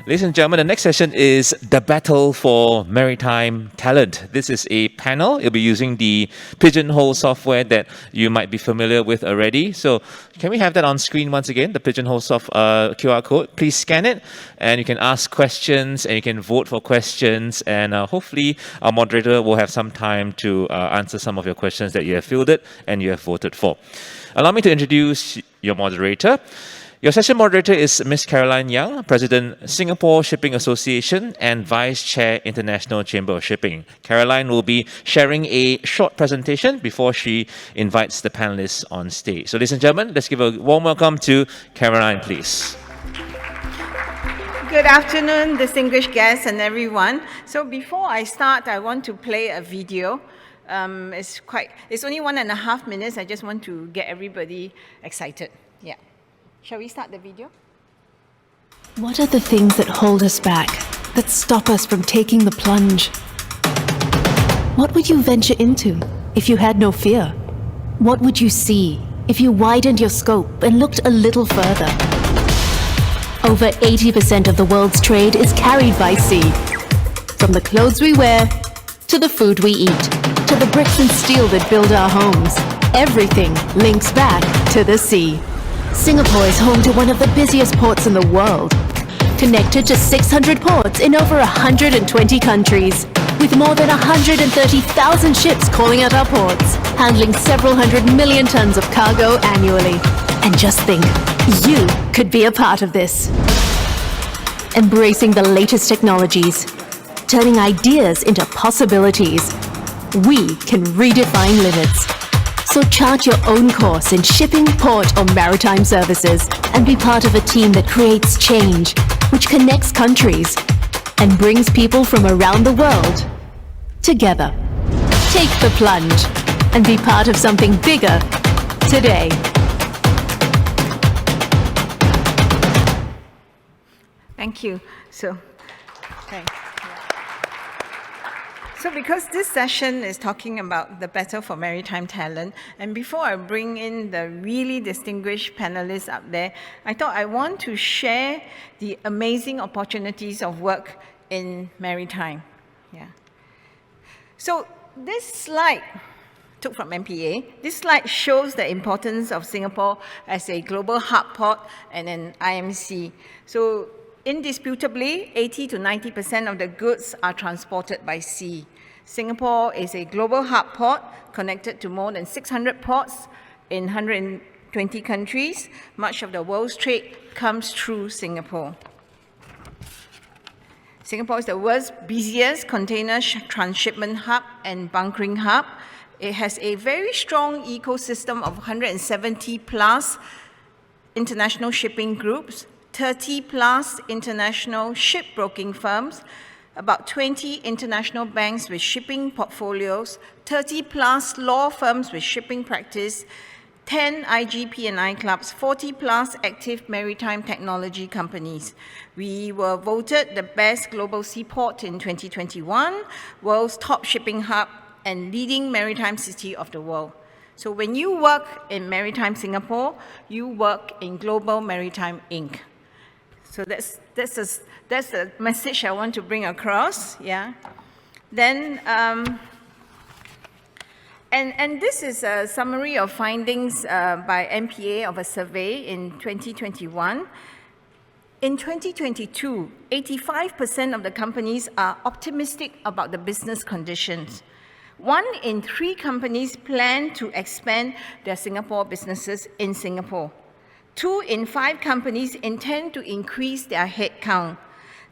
Ladies and gentlemen, the next session is the battle for maritime talent. This is a panel. It'll be using the Pigeonhole software that you might be familiar with already. So can we have that on screen once again, the Pigeonhole QR code? Please scan it and you can ask questions and you can vote for questions, and hopefully our moderator will have some time to answer some of your questions that you have fielded and you have voted for. Allow me to introduce your moderator. Your session moderator is Ms. Caroline Young, President, Singapore Shipping Association and Vice Chair, International Chamber of Shipping. Caroline will be sharing a short presentation before she invites the panelists on stage. So ladies and gentlemen, let's give a warm welcome to Caroline, please. Good afternoon, distinguished guests and everyone. So before I start, I want to play a video. It's only 1.5 minutes. I just want to get everybody excited. Yeah. Shall we start the video? What are the things that hold us back, that stop us from taking the plunge? What would you venture into if you had no fear? What would you see if you widened your scope and looked a little further? Over 80% of the world's trade is carried by sea. From the clothes we wear, to the food we eat, to the bricks and steel that build our homes, everything links back to the sea. Singapore is home to one of the busiest ports in the world, connected to 600 ports in over 120 countries, with more than 130,000 ships calling at our ports, handling several 100 million tons of cargo annually. And just think, you could be a part of this. Embracing the latest technologies, turning ideas into possibilities. We can redefine limits. So chart your own course in shipping, port, or maritime services and be part of a team that creates change, which connects countries and brings people from around the world together. Take the plunge and be part of something bigger today. Thank you. So because this session is talking about the battle for maritime talent, and before I bring in the really distinguished panelists up there, I thought I want to share the amazing opportunities of work in maritime. Yeah. So this slide, took from MPA, this slide shows the importance of Singapore as a global hub port and an IMC. So indisputably, 80 to 90% of the goods are transported by sea. Singapore is a global hub port connected to more than 600 ports in 120 countries. Much of the world's trade comes through Singapore. Singapore is the world's busiest container transshipment hub and bunkering hub. It has a very strong ecosystem of 170 plus international shipping groups, 30 plus international shipbroking firms, about 20 international banks with shipping portfolios, 30 plus law firms with shipping practice, 10 IGP&I clubs, 40 plus active maritime technology companies. We were voted the best global seaport in 2021, world's top shipping hub, and leading maritime city of the world. So when you work in Maritime Singapore, you work in Global Maritime Inc. So that's the message I want to bring across, yeah. Then, and this is a summary of findings by MPA of a survey in 2021. In 2022, 85% of the companies are optimistic about the business conditions. 1 in 3 companies plan to expand their Singapore businesses in Singapore. 2 in 5 companies intend to increase their headcount.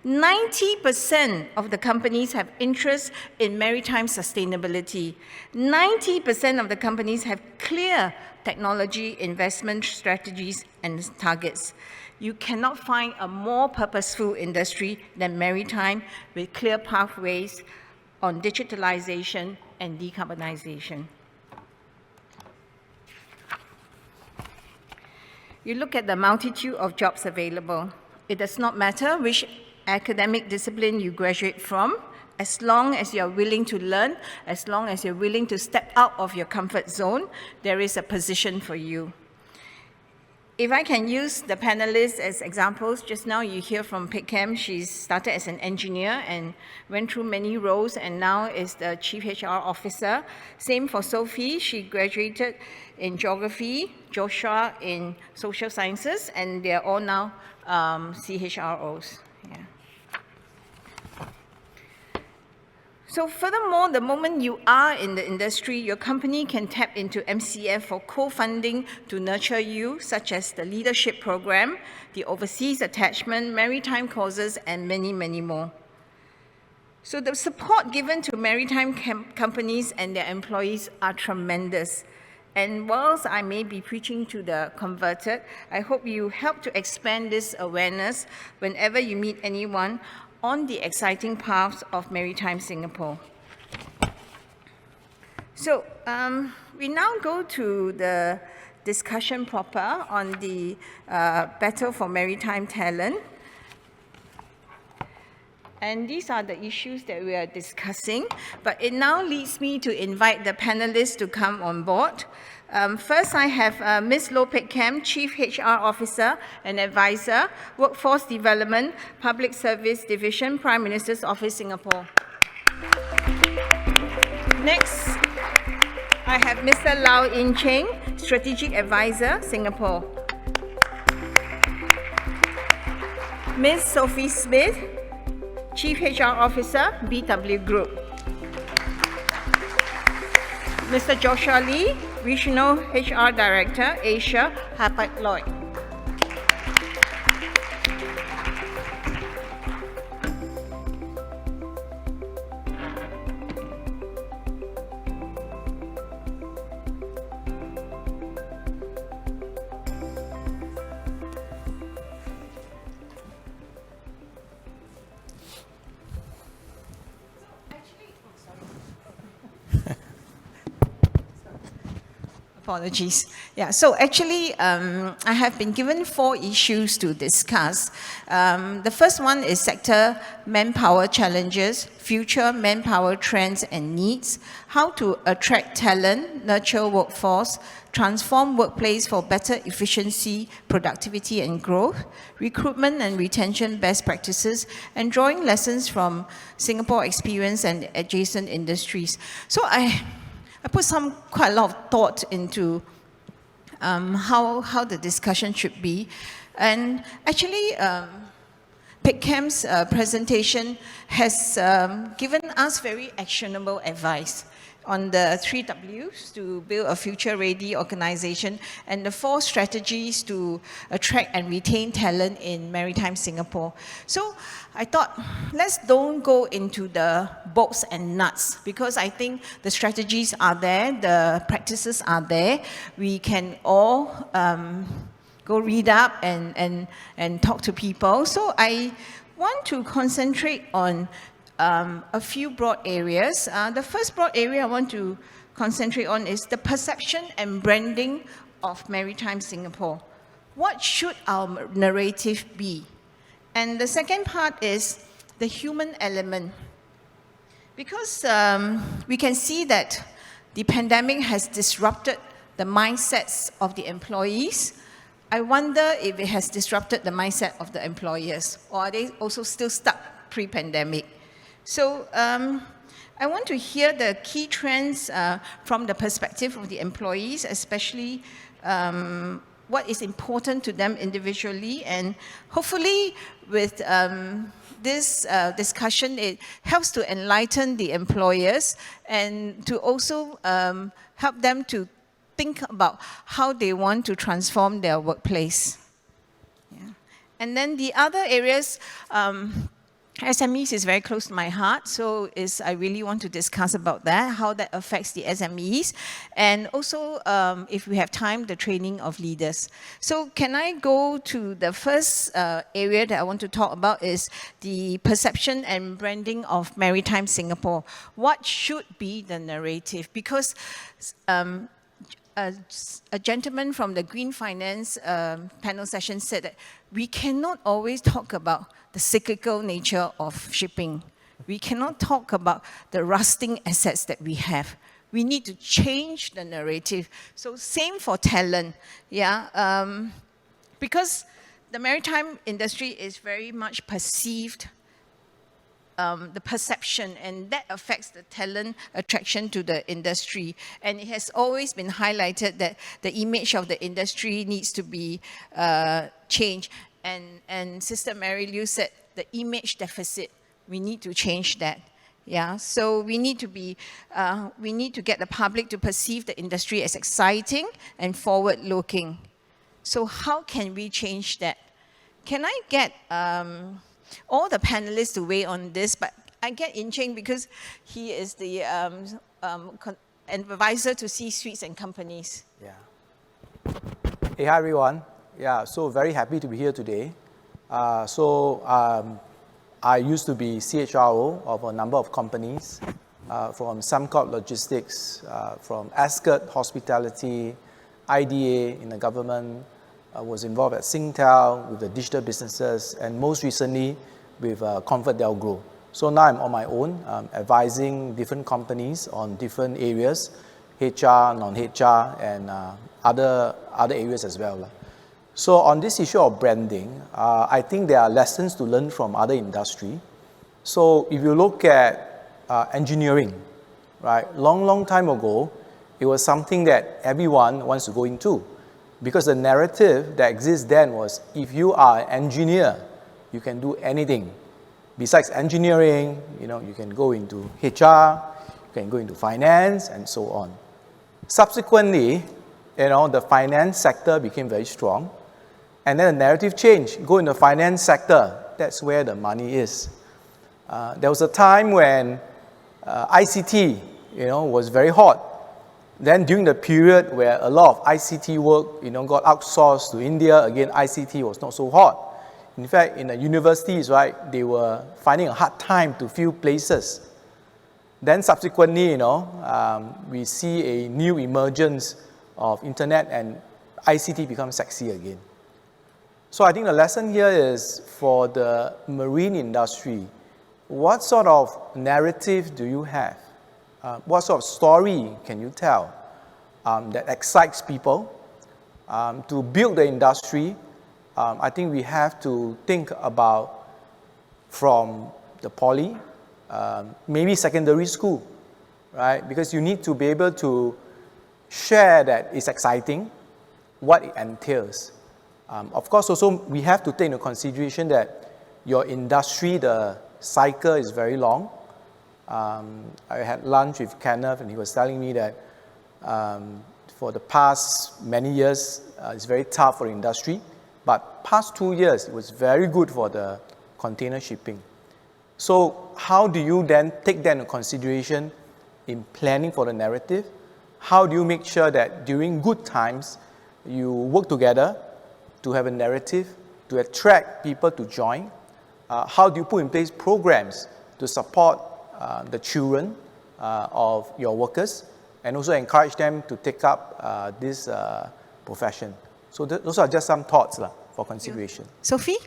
90% of the companies have interest in maritime sustainability. 90% of the companies have clear technology investment strategies and targets. You cannot find a more purposeful industry than maritime with clear pathways on digitalization and decarbonization. You look at the multitude of jobs available. It does not matter which academic discipline you graduate from, as long as you're willing to learn, as long as you're willing to step out of your comfort zone, there is a position for you. If I can use the panelists as examples, just now you hear from Peck. She started as an engineer and went through many roles and now is the Chief HR Officer. Same for Sophie, she graduated in geography, Joshua in social sciences, and they're all now CHROs. Yeah. So furthermore, the moment you are in the industry, your company can tap into MCF for co-funding to nurture you, such as the leadership program, the overseas attachment, maritime courses, and many, many more. So the support given to maritime companies and their employees are tremendous. And whilst I may be preaching to the converted, I hope you help to expand this awareness whenever you meet anyone on the exciting paths of Maritime Singapore. So we now go to the discussion proper on the battle for maritime talent. And these are the issues that we are discussing, but it now leads me to invite the panelists to come on board. First, I have Ms. Loh Peck Kam, Chief HR Officer and Advisor, Workforce Development, Public Service Division, Prime Minister's Office, Singapore. Next, I have Mr. Lau In Cheng, Strategic Advisor, Singapore. Ms. Sophie Smith, Chief HR Officer, BW Group. Mr. Joshua Lee, Regional HR Director, Asia, Hapag-Lloyd. Apologies. Yeah, so actually, I have been given 4 issues to discuss. The first one is sector manpower challenges, future manpower trends and needs, how to attract talent, nurture workforce, transform workplace for better efficiency, productivity and growth, recruitment and retention best practices, and drawing lessons from Singapore experience and adjacent industries. So I put quite a lot of thought into how the discussion should be. And actually, Peck Kam's presentation has given us very actionable advice on the 3 Ws to build a future-ready organization and the 4 strategies to attract and retain talent in Maritime Singapore. So I thought, let's don't go into the bolts and nuts, because I think the strategies are there, the practices are there. We can all go read up and talk to people. So I want to concentrate on a few broad areas. The first broad area I want to concentrate on is the perception and branding of Maritime Singapore. What should our narrative be? And the second part is the human element. Because we can see that the pandemic has disrupted the mindsets of the employees. I wonder if it has disrupted the mindset of the employers, or are they also still stuck pre-pandemic? So I want to hear the key trends from the perspective of the employees, especially what is important to them individually, and hopefully with this discussion, it helps to enlighten the employers and to also help them to think about how they want to transform their workplace. Yeah. And then the other areas, SMEs is very close to my heart, so I really want to discuss about that, how that affects the SMEs, and also, if we have time, the training of leaders. So can I go to the first area that I want to talk about is the perception and branding of Maritime Singapore. What should be the narrative? Because a gentleman from the Green Finance panel session said that we cannot always talk about the cyclical nature of shipping. We cannot talk about the rusting assets that we have. We need to change the narrative. So same for talent. Yeah. because the maritime industry is very much perceived, the perception, and that affects the talent attraction to the industry. And it has always been highlighted that the image of the industry needs to be changed. And Sister Mary Liu said the image deficit, we need to change that. Yeah, so we need to get the public to perceive the industry as exciting and forward-looking. So how can we change that? Can I get all the panelists to weigh on this? But I get Cheng because he is the advisor to C-suites and companies. Yeah. Hey, hi everyone. Yeah, so very happy to be here today. I used to be CHRO of a number of companies, from Samcott Logistics, from Ascot Hospitality, IDA in the government, was involved at Singtel with the digital businesses, and most recently with ComfortDelGro. So now I'm on my own, advising different companies on different areas, HR, non-HR, and other areas as well. So on this issue of branding, I think there are lessons to learn from other industry. So if you look at engineering, right, long time ago, it was something that everyone wants to go into, because the narrative that exists then was, if you are an engineer, you can do anything. Besides engineering, you can go into HR, you can go into finance, and so on. Subsequently, the finance sector became very strong. And then the narrative changed. Go in the finance sector, that's where the money is. There was a time when ICT, was very hot. Then during the period where a lot of ICT work, got outsourced to India, again, ICT was not so hot. In fact, in the universities, right, they were finding a hard time to fill places. Then subsequently, we see a new emergence of internet and ICT becomes sexy again. So I think the lesson here is for the marine industry, what sort of narrative do you have? What sort of story can you tell that excites people? To build the industry, I think we have to think about from the poly, maybe secondary school, right? Because you need to be able to share that it's exciting, what it entails. Of course, also, we have to take into consideration that your industry, the cycle is very long. I had lunch with Kenneth, and he was telling me that for the past many years, it's very tough for the industry. But past 2 years, it was very good for the container shipping. So how do you then take that into consideration in planning for the narrative? How do you make sure that during good times, you work together to have a narrative, to attract people to join? How do you put in place programs to support the children of your workers and also encourage them to take up this profession? So those are just some thoughts for consideration. Sophie?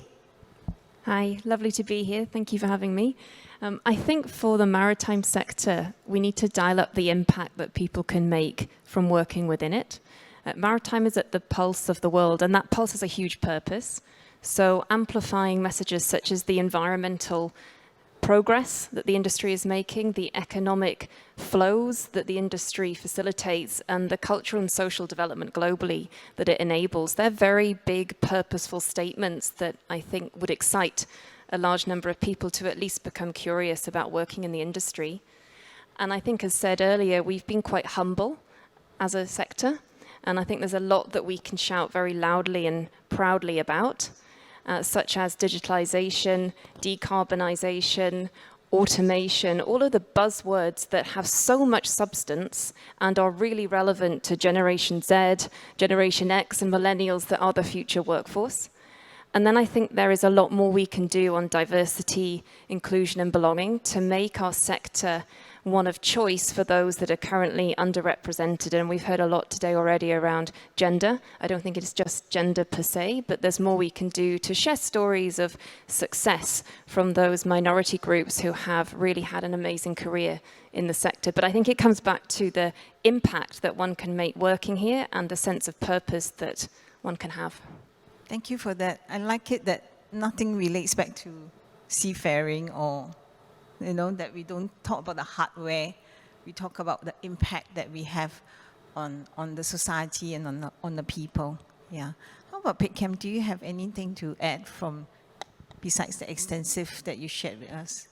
Hi, lovely to be here. Thank you for having me. I think for the maritime sector, we need to dial up the impact that people can make from working within it. Maritime is at the pulse of the world, and that pulse has a huge purpose. So amplifying messages such as the environmental progress that the industry is making, the economic flows that the industry facilitates, and the cultural and social development globally that it enables. They're very big, purposeful statements that I think would excite a large number of people to at least become curious about working in the industry. And I think, as said earlier, we've been quite humble as a sector, and I think there's a lot that we can shout very loudly and proudly about, such as digitalization, decarbonization, automation, all of the buzzwords that have so much substance and are really relevant to Generation Z, Generation X, and millennials that are the future workforce. And then I think there is a lot more we can do on diversity, inclusion, and belonging to make our sector one of choice for those that are currently underrepresented. And we've heard a lot today already around gender. I don't think it's just gender per se, but there's more we can do to share stories of success from those minority groups who have really had an amazing career in the sector. But I think it comes back to the impact that one can make working here and the sense of purpose that one can have. Thank you for that. I like it that nothing relates back to seafaring or, that we don't talk about the hardware. We talk about the impact that we have on the society and on the people. Yeah. How about Peck? Do you have anything to add besides the extensive that you shared with us?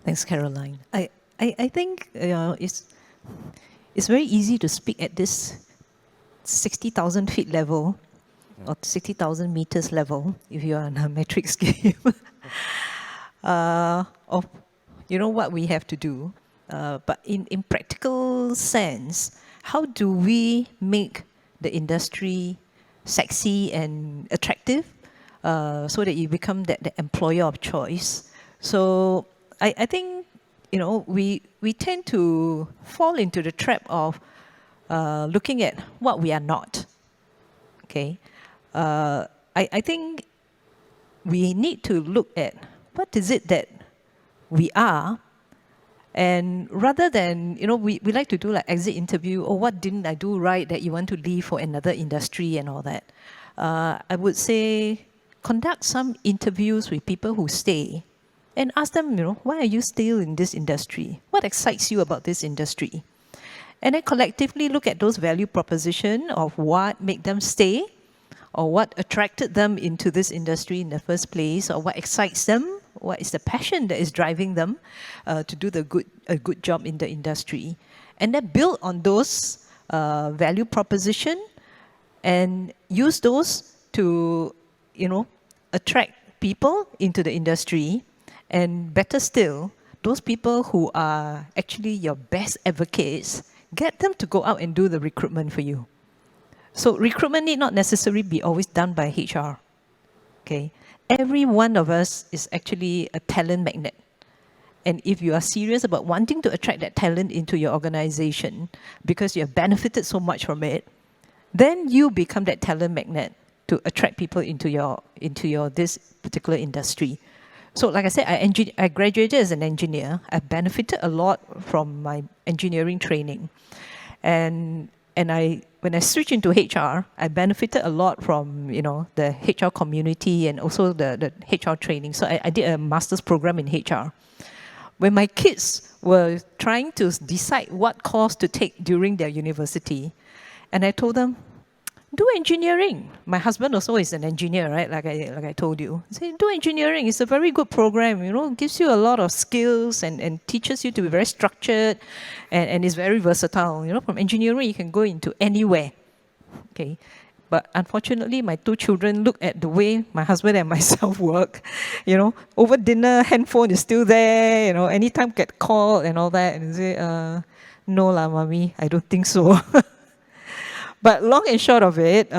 Thanks, Caroline. I think it's very easy to speak at this 60,000 feet level or 60,000 meters level, if you are on a metric scale, of what we have to do. But in practical sense, how do we make the industry sexy and attractive so that you become the employer of choice? So I think, we tend to fall into the trap of looking at what we are not. Okay, I think we need to look at what is it that we are, and rather than, we like to do like exit interview, or what didn't I do right that you want to leave for another industry and all that. I would say conduct some interviews with people who stay and ask them, why are you still in this industry? What excites you about this industry? And then collectively look at those value proposition of what made them stay, or what attracted them into this industry in the first place, or what excites them, what is the passion that is driving them to do a good job in the industry. And then build on those value proposition and use those to, attract people into the industry. And better still, those people who are actually your best advocates, get them to go out and do the recruitment for you. So recruitment need not necessarily be always done by HR. Okay, every one of us is actually a talent magnet. And if you are serious about wanting to attract that talent into your organization because you have benefited so much from it, then you become that talent magnet to attract people into your this particular industry. So like I said, I graduated as an engineer. I benefited a lot from my engineering training. And when I switched into HR, I benefited a lot from, the HR community and also the HR training. So I did a master's program in HR. When my kids were trying to decide what course to take during their university, and I told them, do engineering. My husband also is an engineer, right? Like I told you. I said, do engineering. It's a very good program. It gives you a lot of skills and teaches you to be very structured and is very versatile. From engineering, you can go into anywhere. Okay. But unfortunately, my two children look at the way my husband and myself work. Over dinner, handphone is still there. Anytime get called and all that. And say, no lah, mommy, I don't think so. But long and short of it,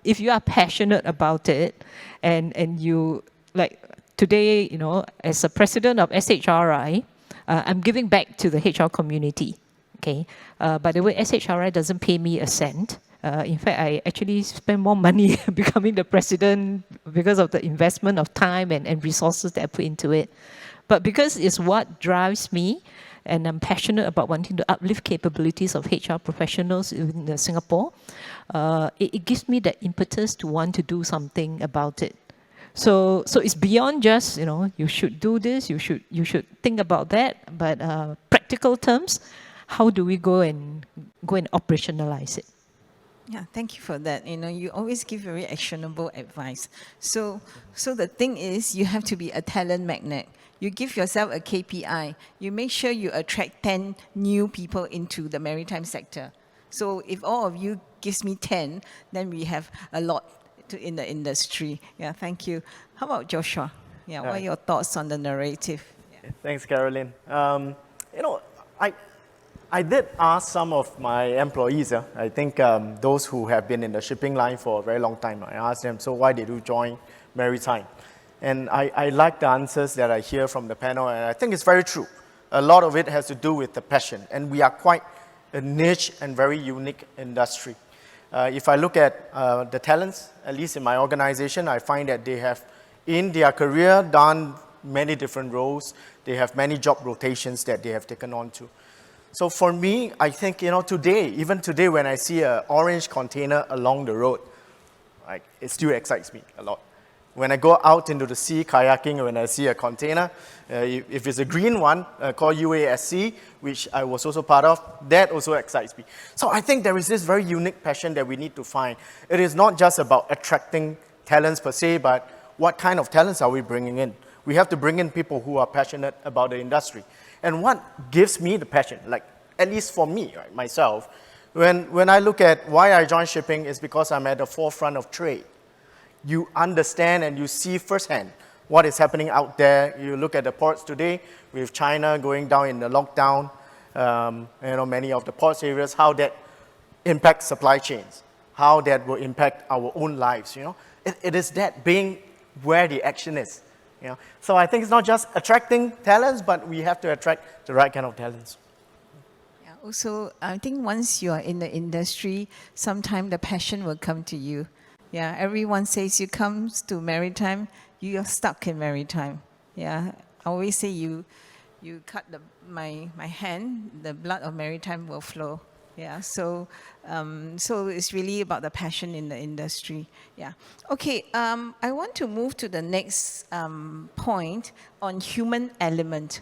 if you are passionate about it, and you, like today, as a president of SHRI, I'm giving back to the HR community. Okay. By the way, SHRI doesn't pay me a cent. In fact, I actually spend more money becoming the president because of the investment of time and resources that I put into it. But because it's what drives me, and I'm passionate about wanting to uplift capabilities of HR professionals in Singapore, it gives me that impetus to want to do something about it. So it's beyond just, you should do this, you should think about that, but practical terms, how do we go and operationalize it? Yeah, thank you for that. You always give very actionable advice. So the thing is, you have to be a talent magnet. You give yourself a KPI. You make sure you attract 10 new people into the maritime sector. So if all of you gives me 10, then we have a lot in the industry. Yeah, thank you. How about Joshua? Yeah, what are your thoughts on the narrative? Yeah. Thanks, Caroline. I did ask some of my employees, I think those who have been in the shipping line for a very long time, I asked them, so why did you join Maritime? And I like the answers that I hear from the panel, and I think it's very true. A lot of it has to do with the passion, and we are quite a niche and very unique industry. If I look at the talents, at least in my organization, I find that they have, in their career, done many different roles. They have many job rotations that they have taken on to. So for me, I think, today, even today when I see an orange container along the road, like, it still excites me a lot. When I go out into the sea kayaking, when I see a container, if it's a green one called UASC, which I was also part of, that also excites me. So I think there is this very unique passion that we need to find. It is not just about attracting talents per se, but what kind of talents are we bringing in? We have to bring in people who are passionate about the industry. And what gives me the passion, like at least for me, right, myself, when I look at why I joined shipping is because I'm at the forefront of trade. You understand and you see firsthand what is happening out there. You look at the ports today with China going down in the lockdown, many of the ports areas, how that impacts supply chains, how that will impact our own lives. It is that being where the action is. So I think it's not just attracting talents, but we have to attract the right kind of talents. Yeah, also, I think once you are in the industry, sometimes the passion will come to you. Yeah, everyone says you come to Maritime, you are stuck in Maritime. Yeah, I always say you cut my hand, the blood of Maritime will flow. Yeah, so it's really about the passion in the industry. Yeah. Okay, I want to move to the next point on human element.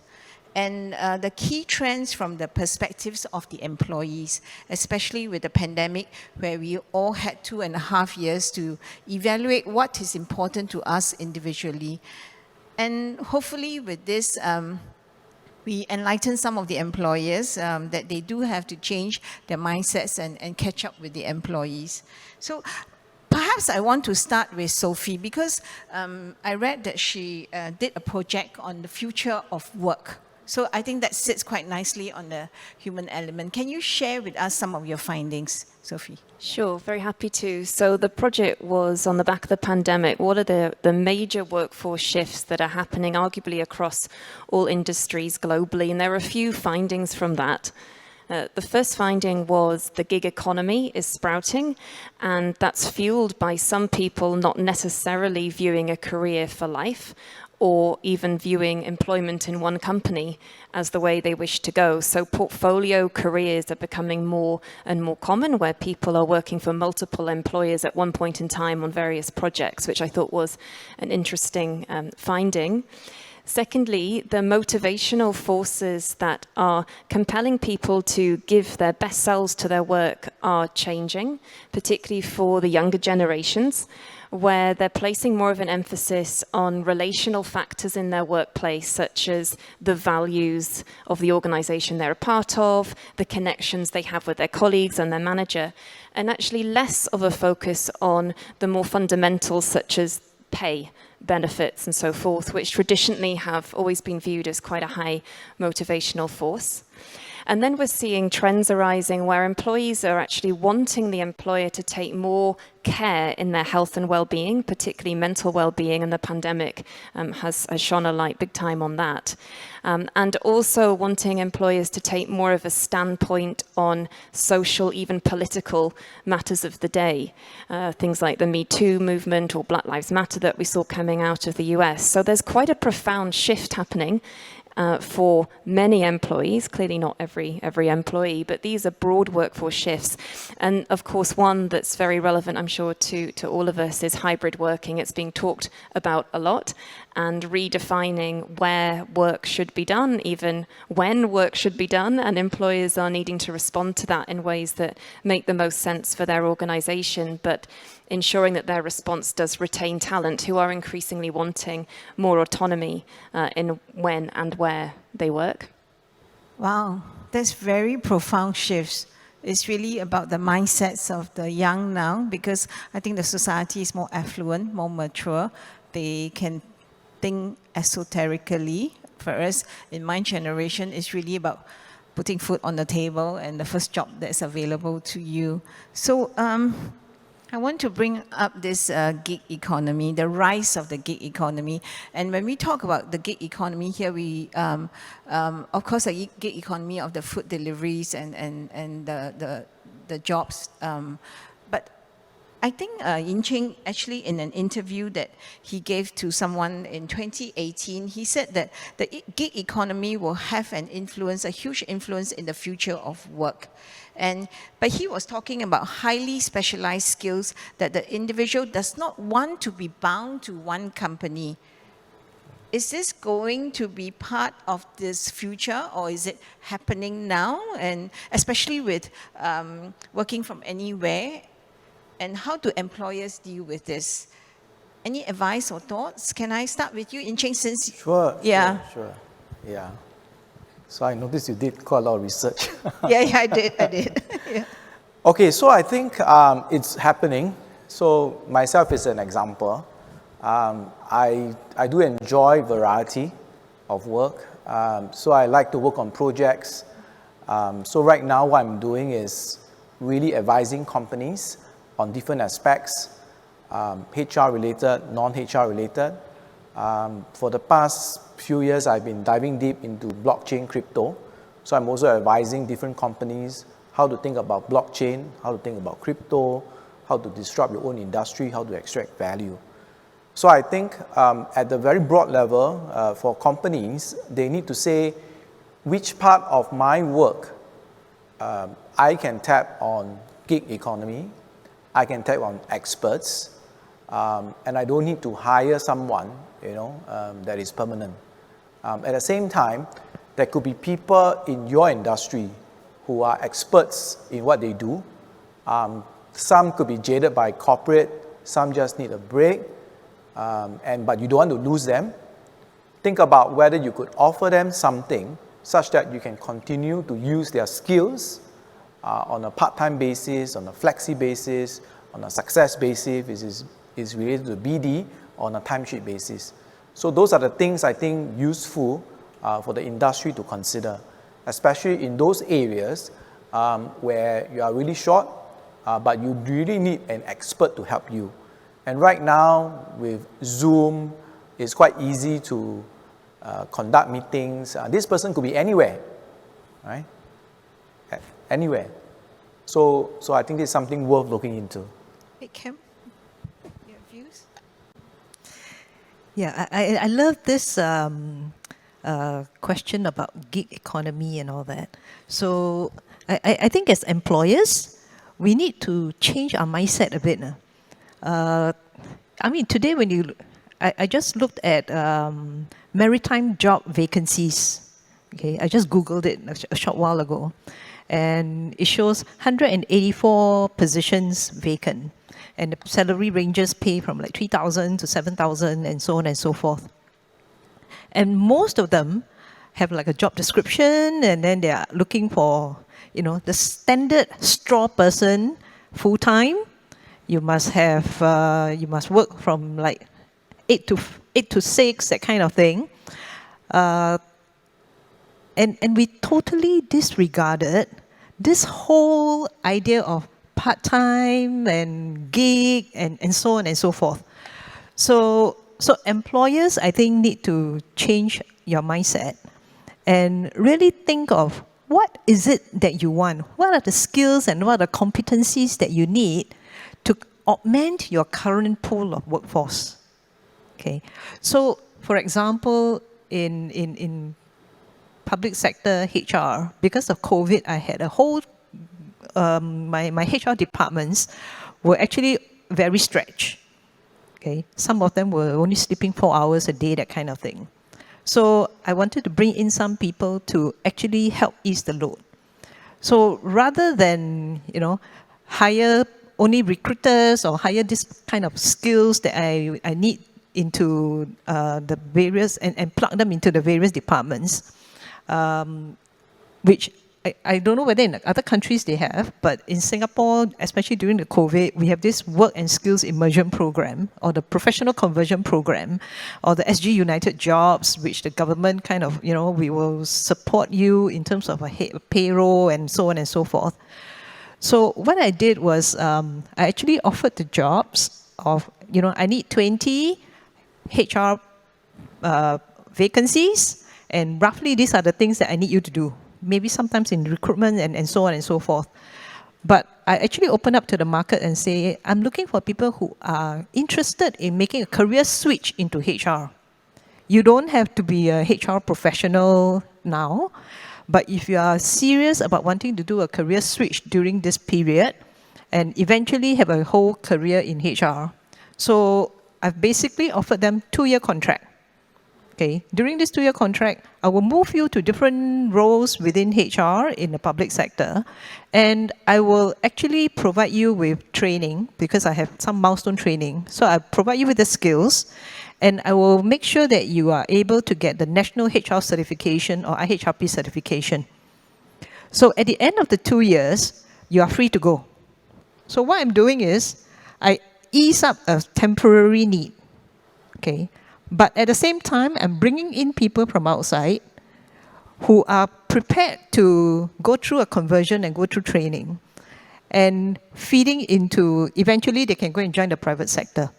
And the key trends from the perspectives of the employees, especially with the pandemic, where we all had 2.5 years to evaluate what is important to us individually. And hopefully with this, we enlighten some of the employers that they do have to change their mindsets and catch up with the employees. So perhaps I want to start with Sophie, because I read that she did a project on the future of work. So I think that sits quite nicely on the human element. Can you share with us some of your findings, Sophie? Sure, very happy to. So the project was on the back of the pandemic. What are the major workforce shifts that are happening arguably across all industries globally? And there are a few findings from that. The first finding was the gig economy is sprouting, and that's fueled by some people not necessarily viewing a career for life, or even viewing employment in one company as the way they wish to go. So portfolio careers are becoming more and more common, where people are working for multiple employers at one point in time on various projects, which I thought was an interesting finding. Secondly, the motivational forces that are compelling people to give their best selves to their work are changing, particularly for the younger generations, where they're placing more of an emphasis on relational factors in their workplace, such as the values of the organization they're a part of, the connections they have with their colleagues and their manager, and actually less of a focus on the more fundamentals such as pay, benefits and so forth, which traditionally have always been viewed as quite a high motivational force. And then we're seeing trends arising where employees are actually wanting the employer to take more care in their health and well-being, particularly mental well-being, and the pandemic has shone a light big time on that. And also wanting employers to take more of a standpoint on social, even political matters of the day. Things like the Me Too movement or Black Lives Matter that we saw coming out of the US. So there's quite a profound shift happening for many employees, clearly not every employee, but these are broad workforce shifts. And of course, one that's very relevant, I'm sure, to all of us is hybrid working. It's being talked about a lot, and redefining where work should be done, even when work should be done, and employers are needing to respond to that in ways that make the most sense for their organization, but ensuring that their response does retain talent who are increasingly wanting more autonomy in when and where they work. Wow, that's very profound shifts. It's really about the mindsets of the young now, because I think the society is more affluent, more mature. They can think esoterically. For us, in my generation, it's really about putting food on the table and the first job that's available to you. So I want to bring up this gig economy, the rise of the gig economy. And when we talk about the gig economy here, we, of course, the gig economy of the food deliveries and the jobs. But I think Yin Cheng, actually in an interview that he gave to someone in 2018, he said that the gig economy will have an influence, a huge influence in the future of work. But he was talking about highly specialized skills that the individual does not want to be bound to one company. Is this going to be part of this future, or is it happening now? And especially with working from anywhere, and how do employers deal with this? Any advice or thoughts? Can I start with you, Yin Cheng, since... Sure. Yeah. Sure. Yeah. So I noticed you did quite a lot of research. Yeah, I did. Yeah. Okay, so I think it's happening. So myself is an example. I do enjoy variety of work. So I like to work on projects. So right now what I'm doing is really advising companies on different aspects, HR related, non-HR related. For the past few years, I've been diving deep into blockchain crypto. So I'm also advising different companies how to think about blockchain, how to think about crypto, how to disrupt your own industry, how to extract value. So I think at the very broad level, for companies, they need to say which part of my work I can tap on gig economy, I can tap on experts, and I don't need to hire someone, that is permanent. At the same time, there could be people in your industry who are experts in what they do. Some could be jaded by corporate, some just need a break, but you don't want to lose them. Think about whether you could offer them something such that you can continue to use their skills on a part-time basis, on a flexi basis, on a success basis, is related to BD, on a timesheet basis. So those are the things I think useful for the industry to consider, especially in those areas where you are really short, but you really need an expert to help you. And right now, with Zoom, it's quite easy to conduct meetings. This person could be anywhere, right? Anywhere. So I think it's something worth looking into. Hey, Kim, your views? Yeah, I love this question about gig economy and all that. So I think as employers, we need to change our mindset a bit. I mean, today when I just looked at maritime job vacancies. Okay, I just Googled it a short while ago. And it shows 184 positions vacant. And the salary ranges pay from like 3,000 to 7,000 and so on and so forth. And most of them have like a job description, and then they are looking for, the standard straw person, full-time. You must have, you must work from like 8 to 6, that kind of thing. And we totally disregarded this whole idea of part-time and gig and so on and so forth. So employers, I think, need to change your mindset and really think of what is it that you want? What are the skills and what are the competencies that you need to augment your current pool of workforce? Okay. So, for example, in public sector HR, because of COVID, I had a whole, my HR departments were actually very stretched. Okay, some of them were only sleeping 4 hours a day, that kind of thing. So I wanted to bring in some people to actually help ease the load. So rather than, hire only recruiters or hire this kind of skills that I need into the various, and plug them into the various departments, which I don't know whether in other countries they have, but in Singapore, especially during the COVID, we have this work and skills immersion program, or the professional conversion program, or the SG United Jobs, which the government kind of, we will support you in terms of a payroll and so on and so forth. So what I did was I actually offered the jobs of, I need 20 HR vacancies, and roughly these are the things that I need you to do. Maybe sometimes in recruitment and so on and so forth. But I actually open up to the market and say, I'm looking for people who are interested in making a career switch into HR. You don't have to be a HR professional now, but if you are serious about wanting to do a career switch during this period and eventually have a whole career in HR, so I've basically offered them 2-year contract. Okay, during this 2-year contract, I will move you to different roles within HR in the public sector, and I will actually provide you with training because I have some milestone training. So I provide you with the skills, and I will make sure that you are able to get the National HR Certification or IHRP certification. So at the end of the 2 years, you are free to go. So what I'm doing is, I ease up a temporary need, okay? But at the same time, I'm bringing in people from outside who are prepared to go through a conversion and go through training and feeding into, eventually they can go and join the private sector.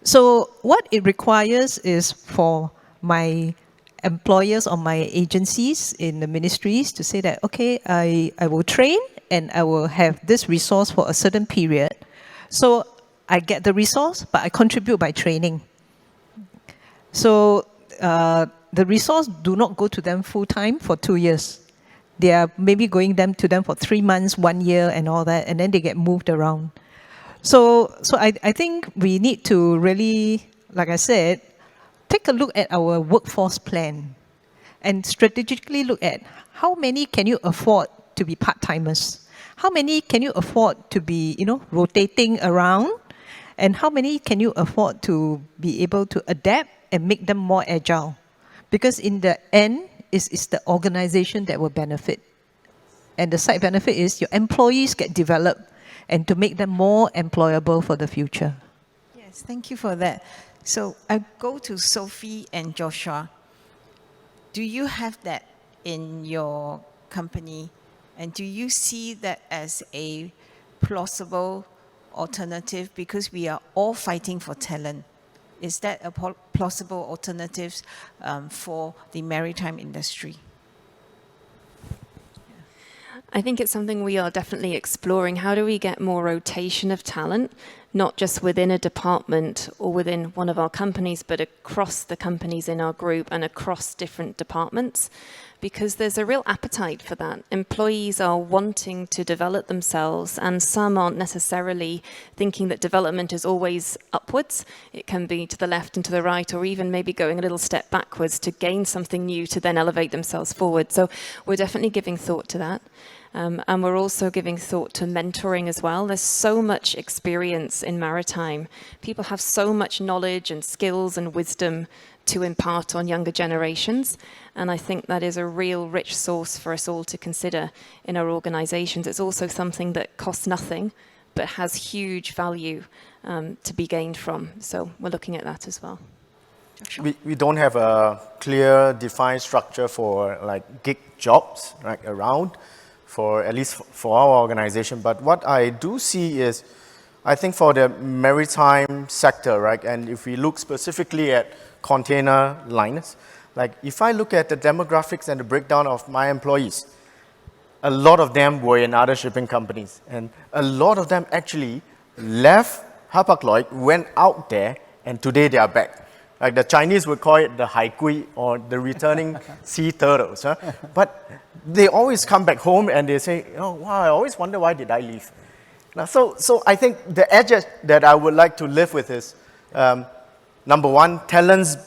So what it requires is for my employers or my agencies in the ministries to say that, okay, I will train and I will have this resource for a certain period. So I get the resource, but I contribute by training. So the resource do not go to them full-time for 2 years. They are maybe going to them for 3 months, 1 year, and all that, and then they get moved around. So I think we need to really, like I said, take a look at our workforce plan and strategically look at how many can you afford to be part-timers? How many can you afford to be, rotating around? And how many can you afford to be able to adapt and make them more agile? Because in the end, it's the organization that will benefit. And the side benefit is your employees get developed and to make them more employable for the future. Yes, thank you for that. So I go to Sophie and Joshua. Do you have that in your company? And do you see that as a plausible alternative? Because we are all fighting for talent. Is that a plausible alternative for the maritime industry? I think it's something we are definitely exploring. How do we get more rotation of talent, not just within a department or within one of our companies, but across the companies in our group and across different departments? Because there's a real appetite for that. Employees are wanting to develop themselves, and some aren't necessarily thinking that development is always upwards. It can be to the left and to the right, or even maybe going a little step backwards to gain something new to then elevate themselves forward. So we're definitely giving thought to that. And we're also giving thought to mentoring as well. There's so much experience in maritime. People have so much knowledge and skills and wisdom to impart on younger generations. And I think that is a real rich source for us all to consider in our organizations. It's also something that costs nothing, but has huge value to be gained from. So we're looking at that as well. We don't have a clear, defined structure for like gig jobs around, for at least for our organization. But what I do see is, I think for the maritime sector, right, and if we look specifically at container liners, like if I look at the demographics and the breakdown of my employees, a lot of them were in other shipping companies, and a lot of them actually left Hapag-Lloyd, went out there, and today they are back. Like the Chinese would call it the haikui, or the returning sea turtles. Huh? But they always come back home and they say, oh, wow, I always wonder why did I leave. Now, so I think the edge that I would like to live with is, number one, talents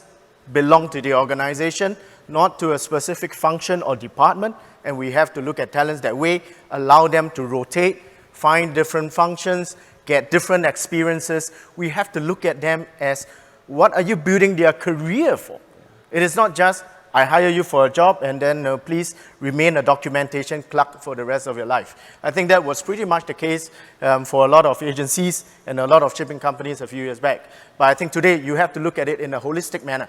belong to the organization, not to a specific function or department, and we have to look at talents that way, allow them to rotate, find different functions, get different experiences. We have to look at them as, what are you building their career for? It is not just, I hire you for a job and then please remain a documentation clerk for the rest of your life. I think that was pretty much the case for a lot of agencies and a lot of shipping companies a few years back. But I think today you have to look at it in a holistic manner.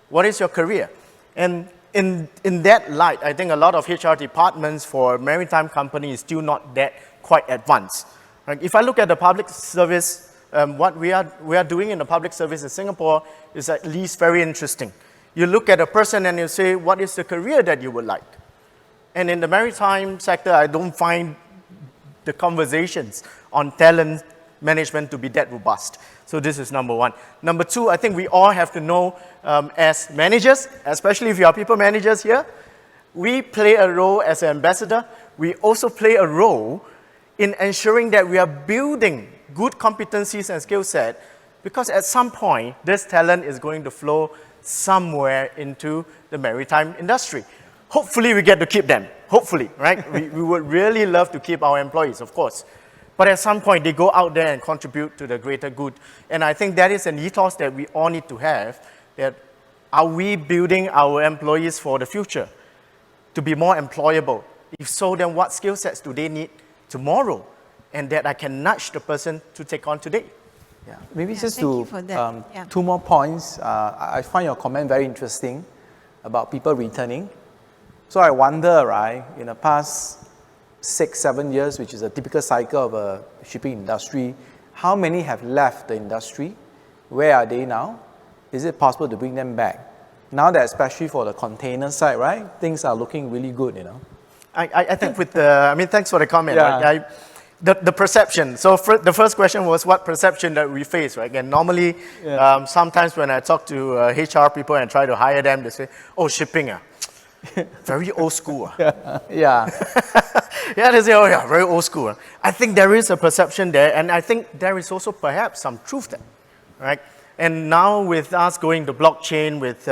What is your career? And in that light, I think a lot of HR departments for maritime companies is still not that quite advanced. Like if I look at the public service, what we are doing in the public service in Singapore is at least very interesting. You look at a person and you say, what is the career that you would like? And in the maritime sector, I don't find the conversations on talent management to be that robust. So this is number one. Number two, I think we all have to know as managers, especially if you are people managers here, we play a role as an ambassador. We also play a role in ensuring that we are building good competencies and skill set, because at some point, this talent is going to flow somewhere into the maritime industry. Hopefully, we get to keep them. Hopefully, right? we would really love to keep our employees, of course. But at some point, they go out there and contribute to the greater good. And I think that is an ethos that we all need to have, that are we building our employees for the future to be more employable? If so, then what skill sets do they need tomorrow? And that I can nudge the person to take on today. Yeah, maybe just thank you to for that. Yeah. 2 more points. I find your comment very interesting about people returning. So I wonder, right, in the past 6-7 years, which is a typical cycle of a shipping industry, how many have left the industry? Where are they now? Is it possible to bring them back? Now that, especially for the container side, right, things are looking really good, you know. I think with the, I mean, thanks for the comment. Yeah. Right? The perception. So the first question was what perception that we face, right? And normally, sometimes when I talk to HR people and try to hire them, they say, oh, shipping, very old school. Yeah. Yeah, they say, oh yeah, very old school. I think there is a perception there, and I think there is also perhaps some truth there, right? And now with us going to blockchain, with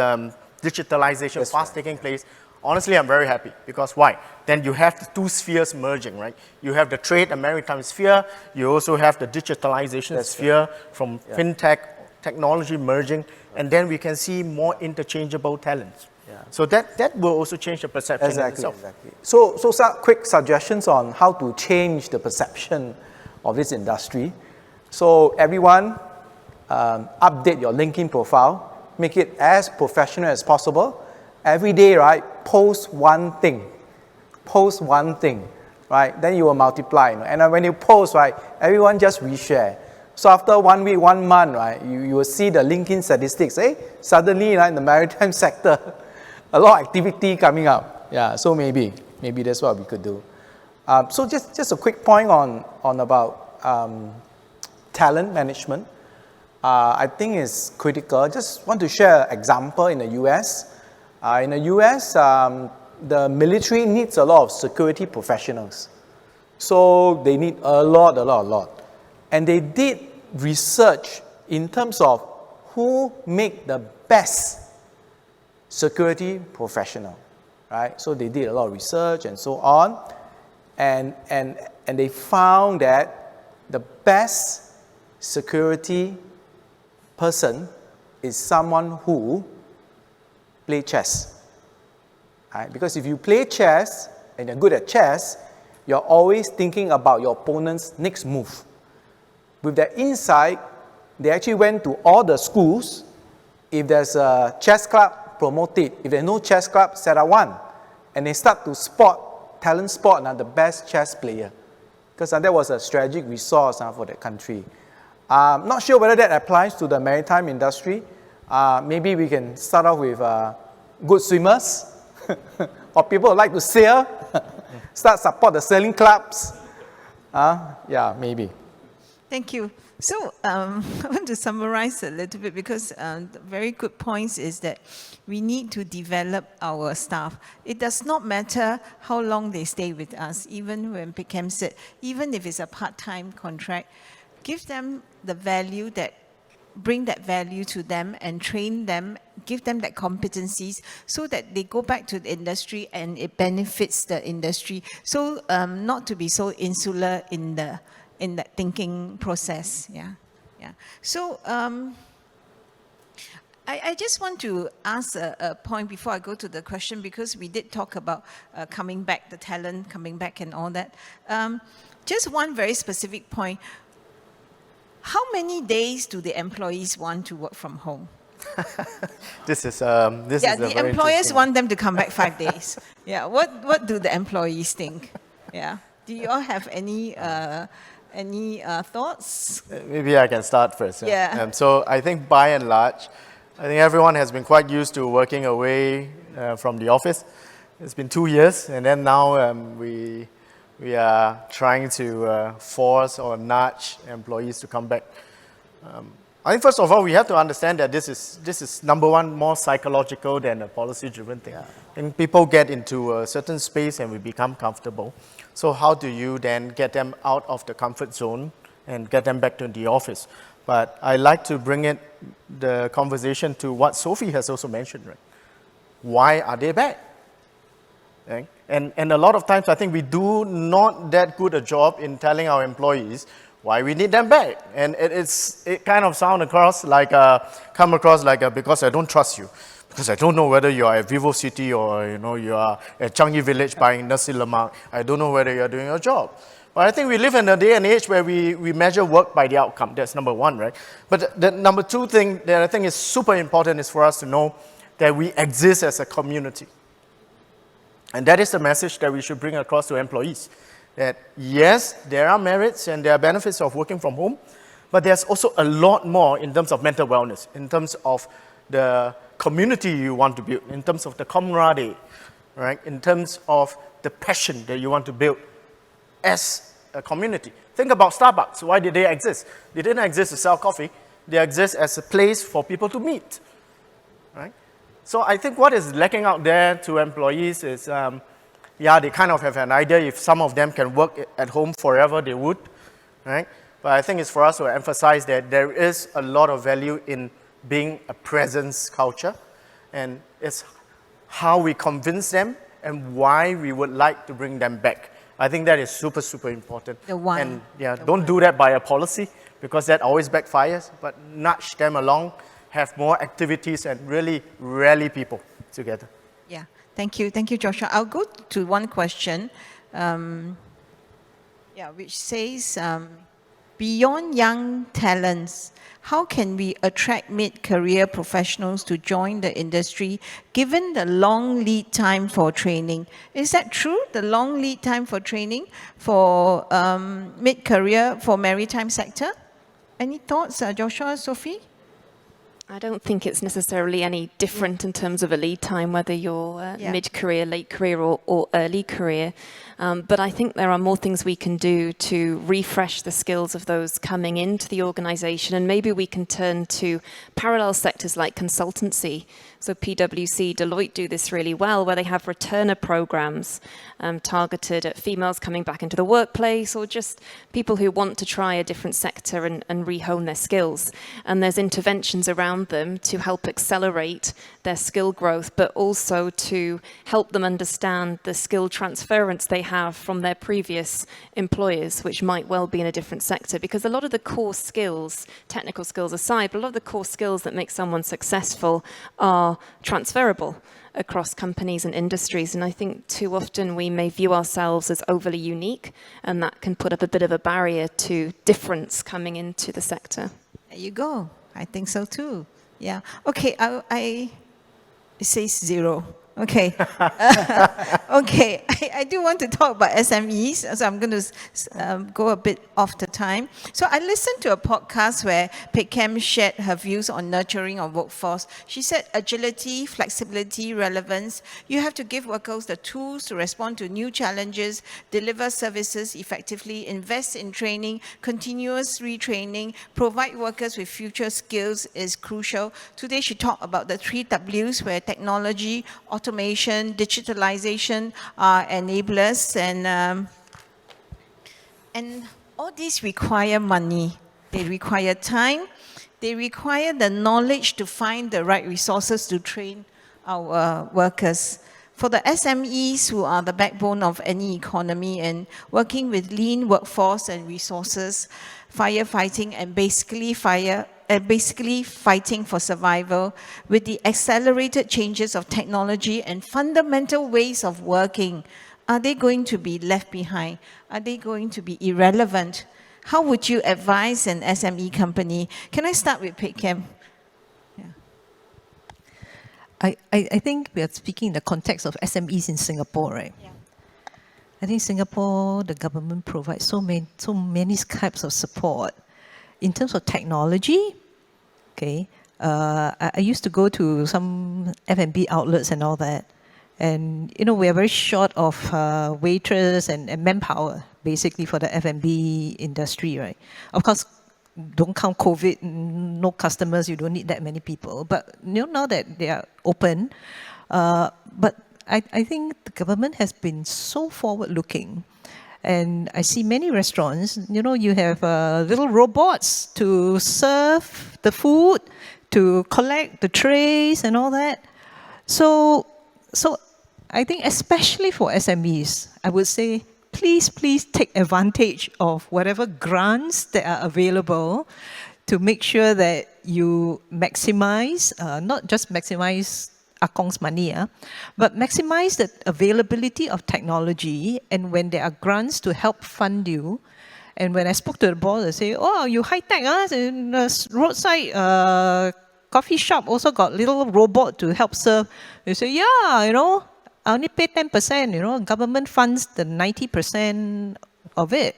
digitalization fast taking place, honestly, I'm very happy, because why? Then you have the two spheres merging, right? You have the trade and maritime sphere, you also have the digitalization sphere from fintech, technology merging, and then we can see more interchangeable talents. Yeah. So that will also change the perception itself. Exactly. So some quick suggestions on how to change the perception of this industry. So everyone, update your LinkedIn profile, make it as professional as possible. Every day, right, post one thing, right? Then you will multiply. You know? And when you post, right, everyone just reshare. So after 1 week, 1 month, right, you will see the LinkedIn statistics. Suddenly, right, in the maritime sector, a lot of activity coming up. Yeah, so maybe that's what we could do. So just a quick point on about talent management. I think is critical. Just want to share an example in the US. In the US, the military needs a lot of security professionals. So they need a lot. And they did research in terms of who make the best security professional, right? So they did a lot of research and so on. And they found that the best security person is someone who play chess. Right? Because if you play chess and you're good at chess, you're always thinking about your opponent's next move. With that insight, they actually went to all the schools. If there's a chess club, promote it. If there's no chess club, set up one. And they start to talent spot the best chess player. Because that was a strategic resource for the country. Not sure whether that applies to the maritime industry. Maybe we can start off with good swimmers or people who like to sail. Start support the sailing clubs. Yeah, maybe. Thank you. So I want to summarize a little bit, because the very good points is that we need to develop our staff. It does not matter how long they stay with us, even when Peck said, even if it's a part-time contract, give them the value that, bring that value to them and train them, give them that competencies so that they go back to the industry and it benefits the industry. So not to be so insular in that thinking process. Yeah. So I just want to ask a point before I go to the question, because we did talk about coming back, the talent coming back and all that. Just one very specific point. How many days do the employees want to work from home? This is a the very employers want them to come back 5 days. Yeah, what do the employees think? Yeah, do you all have any thoughts? Maybe I can start first. Yeah. So I think by and large, I think everyone has been quite used to working away from the office. It's been 2 years, and then now we we are trying to force or nudge employees to come back. I think first of all, we have to understand that this is number one, more psychological than a policy-driven thing. Yeah. And people get into a certain space and we become comfortable. So how do you then get them out of the comfort zone and get them back to the office? But I like to bring the conversation to what Sophie has also mentioned, right? Why are they back? Okay? And a lot of times I think we do not that good a job in telling our employees why we need them back. And it kind of come across like because I don't trust you. Because I don't know whether you are at Vivo City or you are at Changi Village buying nasi lemak. I don't know whether you are doing your job. But I think we live in a day and age where we measure work by the outcome. That's number one, right? But the number two thing that I think is super important is for us to know that we exist as a community. And that is the message that we should bring across to employees. That yes, there are merits and there are benefits of working from home, but there's also a lot more in terms of mental wellness, in terms of the community you want to build, in terms of the camaraderie, right? In terms of the passion that you want to build as a community. Think about Starbucks. Why did they exist? They didn't exist to sell coffee. They exist as a place for people to meet, right? So I think what is lacking out there to employees is, they kind of have an idea if some of them can work at home forever, they would, right? But I think it's for us to emphasize that there is a lot of value in being a presence culture, and it's how we convince them and why we would like to bring them back. I think that is super, super important. And don't do that by a policy, because that always backfires, but nudge them along, have more activities, and really rally people together. Yeah, thank you, Joshua. I'll go to one question, which says, beyond young talents, how can we attract mid-career professionals to join the industry given the long lead time for training? Is that true, the long lead time for training for mid-career for maritime sector? Any thoughts, Joshua, Sophie? I don't think it's necessarily any different in terms of a lead time, whether you're mid-career, late career, or early career. But I think there are more things we can do to refresh the skills of those coming into the organization. And maybe we can turn to parallel sectors like consultancy. So PwC, Deloitte do this really well, where they have returner programs targeted at females coming back into the workplace, or just people who want to try a different sector and rehone their skills. And there's interventions around them to help accelerate their skill growth, but also to help them understand the skill transference they have from their previous employers, which might well be in a different sector. Because a lot of the core skills, technical skills aside, but a lot of the core skills that make someone successful are transferable across companies and industries. And I think too often we may view ourselves as overly unique, and that can put up a bit of a barrier to difference coming into the sector. There you go. I think so too. Yeah. Okay, it says 0. Okay. Okay, I do want to talk about SMEs, so I'm going to go a bit off the time. So I listened to a podcast where Peck shared her views on nurturing of workforce. She said agility, flexibility, relevance. You have to give workers the tools to respond to new challenges, deliver services effectively, invest in training, continuous retraining, provide workers with future skills is crucial. Today she talked about the 3 Ws, where technology, automation, digitalization are enablers, and all these require money. They require time. They require the knowledge to find the right resources to train our workers. For the SMEs, who are the backbone of any economy, and working with lean workforce and resources, firefighting, and basically fighting for survival, with the accelerated changes of technology and fundamental ways of working, are they going to be left behind? Are they going to be irrelevant? How would you advise an SME company? Can I start with Peck? I think we are speaking in the context of SMEs in Singapore, right? Yeah. I think Singapore, the government provides so many types of support. In terms of technology, okay, I used to go to some F&B outlets and all that, And, you know, we are very short of waitress and manpower, basically, for the F&B industry, right? Of course, don't count COVID, no customers, you don't need that many people. But, you know, now that they are open, but I think the government has been so forward-looking. And I see many restaurants, you know, you have little robots to serve the food, to collect the trays and all that. So I think especially for SMEs, I would say, please take advantage of whatever grants that are available to make sure that you maximize, not just maximize Akong's money, but maximize the availability of technology. And when there are grants to help fund you, and when I spoke to the boss, they say, oh, you high-tech, the roadside coffee shop also got little robot to help serve. They say, yeah, you know, I only pay 10%, you know, government funds the 90% of it.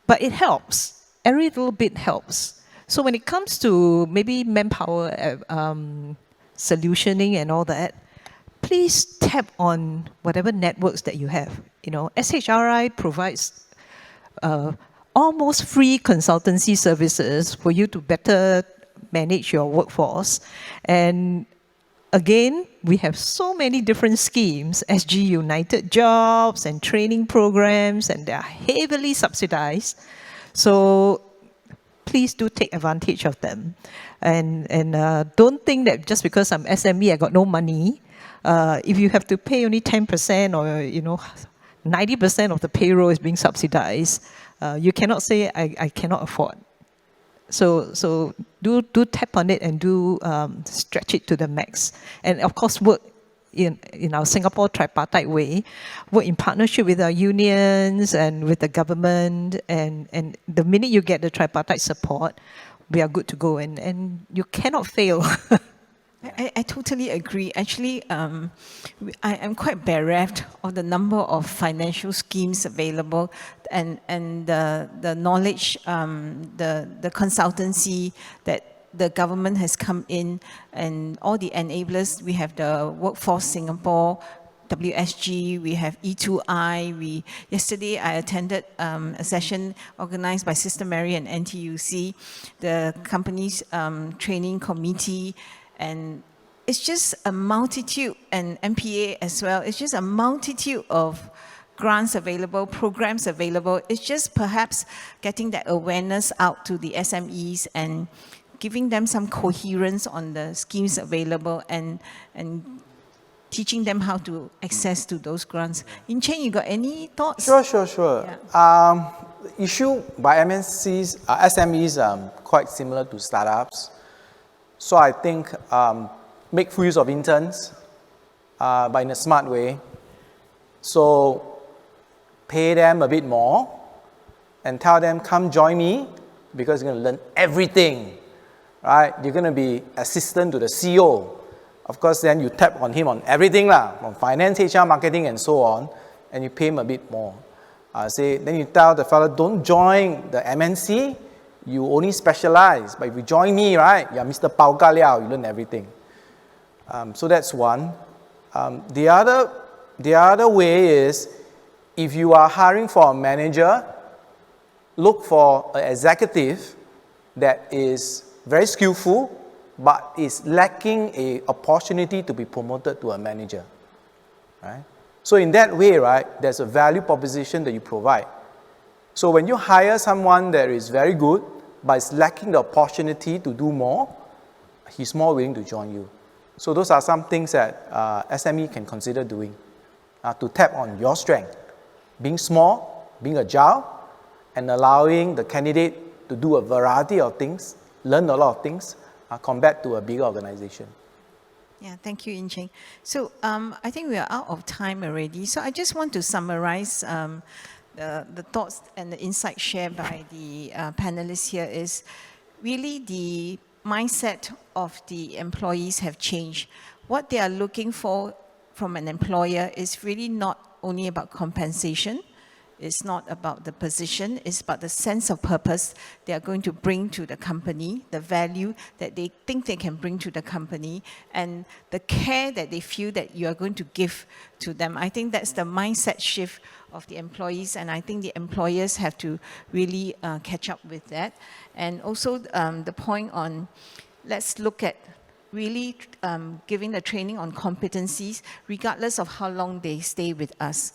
But it helps. Every little bit helps. So when it comes to maybe manpower solutioning and all that, please tap on whatever networks that you have. You know, SHRI provides almost free consultancy services for you to better manage your workforce. And again, we have so many different schemes, SG United Jobs and training programs, and they are heavily subsidized. So please do take advantage of them. And don't think that just because I'm SME, I got no money. If you have to pay only 10% or, you know, 90% of the payroll is being subsidized, you cannot say, I cannot afford. So do tap on it and do stretch it to the max. And of course, work in our Singapore tripartite way, work in partnership with our unions and with the government. And the minute you get the tripartite support, we are good to go. And you cannot fail. I totally agree. Actually, I am quite bereft of the number of financial schemes available and the knowledge, the consultancy that the government has come in and all the enablers. We have the Workforce Singapore, WSG, we have E2I. Yesterday I attended a session organized by Sister Mary and NTUC, the company's training committee. And it's just a multitude, and MPA as well, it's just a multitude of grants available, programs available. It's just perhaps getting that awareness out to the SMEs and giving them some coherence on the schemes available and teaching them how to access to those grants. In Cheng, you got any thoughts? Sure. Yeah. Issue by MNCs, SMEs quite similar to startups. So I think make full use of interns, but in a smart way. So pay them a bit more and tell them, come join me because you're going to learn everything, right? You're going to be assistant to the CEO. Of course, then you tap on him on everything, from finance, HR, marketing, and so on, and you pay him a bit more. Then you tell the fellow, don't join the MNC, you only specialize. But if you join me, right, you're Mr. Pao Ka Liao, you learn everything. So that's one. The other way is, if you are hiring for a manager, look for an executive that is very skillful, but is lacking an opportunity to be promoted to a manager, right? So in that way, right, there's a value proposition that you provide. So when you hire someone that is very good, but is lacking the opportunity to do more, he's more willing to join you. So those are some things that SME can consider doing to tap on your strength. Being small, being agile, and allowing the candidate to do a variety of things, learn a lot of things, compared to a bigger organization. Yeah, thank you, In Cheng. So I think we are out of time already. So I just want to summarize the thoughts and the insights shared by the panelists here is really the mindset of the employees have changed. What they are looking for from an employer is really not only about compensation. It's not about the position, it's about the sense of purpose they are going to bring to the company, the value that they think they can bring to the company, and the care that they feel that you are going to give to them. I think that's the mindset shift of the employees, and I think the employers have to really catch up with that. And also the point on, let's look at really giving the training on competencies, regardless of how long they stay with us.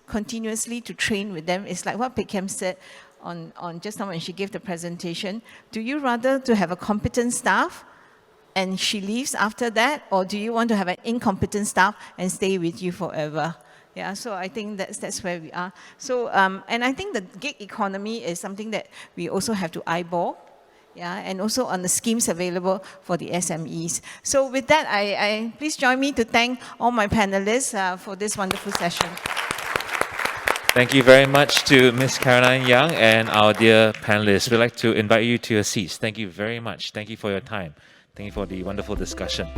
Continuously to train with them. It's like what Peck said on just now when she gave the presentation. Do you rather to have a competent staff and she leaves after that, or do you want to have an incompetent staff and stay with you forever? Yeah, so I think that's where we are. So, and I think the gig economy is something that we also have to eyeball. Yeah, and also on the schemes available for the SMEs. So with that, I please join me to thank all my panelists for this wonderful session. Thank you very much to Ms. Caroline Young and our dear panelists. We'd like to invite you to your seats. Thank you very much. Thank you for your time. Thank you for the wonderful discussion.